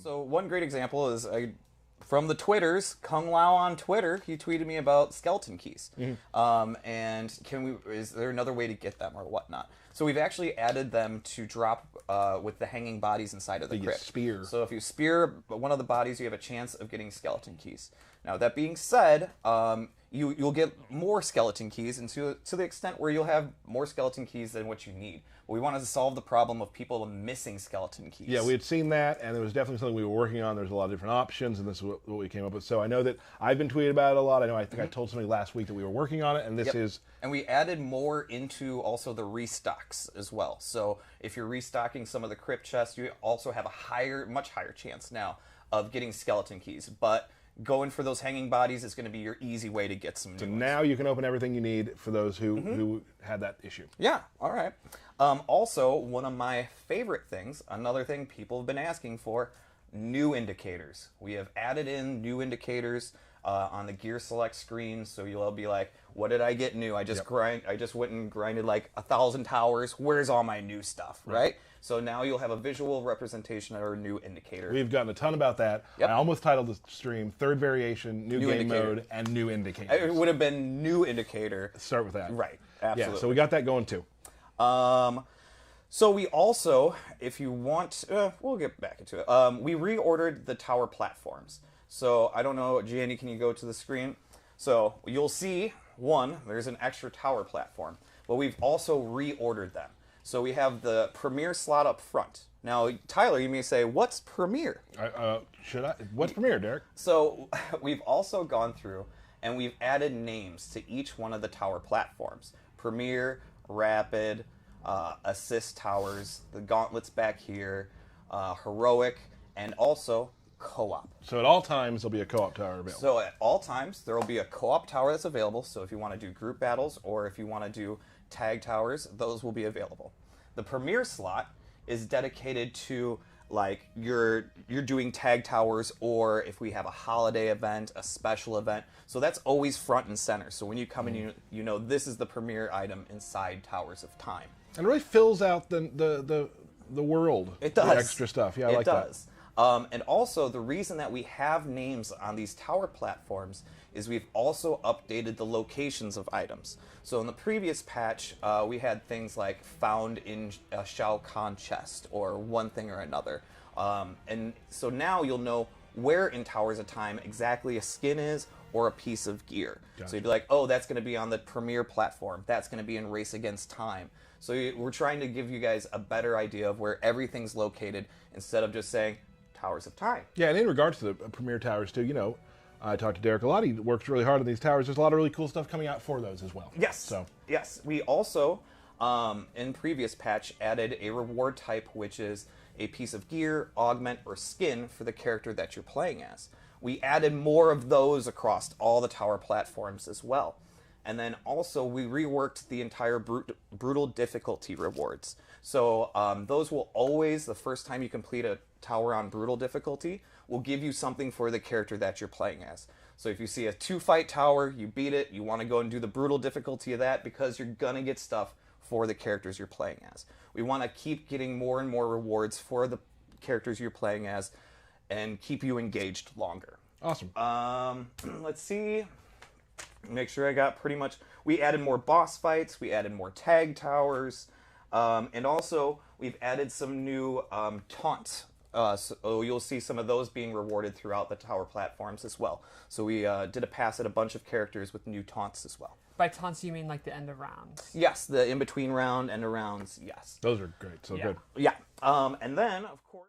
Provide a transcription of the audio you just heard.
So one great example is from the Twitters, Kung Lao on Twitter, he tweeted me about skeleton keys. And is there another way to get them or whatnot? So we've actually added them to drop with the hanging bodies inside of the crypt. Spear. So if you spear one of the bodies, you have a chance of getting skeleton keys. Now that being said, you'll get more skeleton keys, and to the extent where you'll have more skeleton keys than what you need. But we wanted to solve the problem of people missing skeleton keys. Yeah, we had seen that, and it was definitely something we were working on. There's a lot of different options, and this is what we came up with. So I know that I've been tweeting about it a lot. I think I told somebody last week that we were working on it, and this is... And we added more into also the restocks as well. So if you're restocking some of the crypt chests, you also have a much higher chance now of getting skeleton keys. But going for those hanging bodies is going to be your easy way to get some new ones. Now you can open everything you need for those who had that issue. Yeah, all right. Also, one of my favorite things, another thing people have been asking for, new indicators. We have added in new indicators on the gear select screen, so you'll be like, what did I get new? I just went and grinded like 1,000 towers. Where's all my new stuff, right? So now you'll have a visual representation of our new indicator. We've gotten a ton about that. I almost titled the stream Third Variation, New Game Indicator. Mode, and New Indicators. It would have been new indicator. Start with that. Right, absolutely. Yeah, so we got that going too. So we also, if you want, we'll get back into it. We reordered the tower platforms. So I don't know, Gianni, can you go to the screen? So you'll see, there's an extra tower platform, but we've also reordered them. So we have the Premier slot up front. Now, Tyler, you may say, what's Premier? What's Premier, Derek? So we've also gone through and we've added names to each one of the tower platforms. Premier, Rapid, Assist Towers, the Gauntlets back here, Heroic, and also Co-op. So at all times, there'll be a co-op tower available. So at all times, there will be a co-op tower that's available. So if you want to do group battles or if you want to do tag towers, those will be available. The Premier slot is dedicated to like you're doing tag towers, or if we have a holiday event, a special event. So that's always front and center. So when you come in, you know this is the Premier item inside Towers of Time. And it really fills out the world. It does. The extra stuff. Yeah, I like that. It does. And also, the reason that we have names on these tower platforms is we've also updated the locations of items. So in the previous patch, we had things like found in a Shao Kahn chest or one thing or another. And so now you'll know where in Towers of Time exactly a skin is or a piece of gear. Gotcha. So you'd be like, oh, that's going to be on the Premier platform. That's going to be in Race Against Time. So we're trying to give you guys a better idea of where everything's located instead of just saying Towers of Time. Yeah, and in regards to the Premier Towers too, you know, I talked to Derek a lot. He works really hard on these towers. There's a lot of really cool stuff coming out for those as well. Yes. So yes, we also in previous patch added a reward type, which is a piece of gear, augment, or skin for the character that you're playing as. We added more of those across all the tower platforms as well. And then also we reworked the entire brutal difficulty rewards. So those will always, the first time you complete a tower on brutal difficulty, will give you something for the character that you're playing as. So if you see a 2-fight tower, you beat it, you want to go and do the brutal difficulty of that because you're going to get stuff for the characters you're playing as. We want to keep getting more and more rewards for the characters you're playing as and keep you engaged longer. Awesome. Let's see. Make sure I got pretty much... We added more boss fights, we added more tag towers, and also we've added some new taunts. So you'll see some of those being rewarded throughout the tower platforms as well. So we did a pass at a bunch of characters with new taunts as well. By taunts, you mean like the end of rounds? Yes, the in-between round, end of rounds, yes. Those are great. So good. Yeah. And then, of course...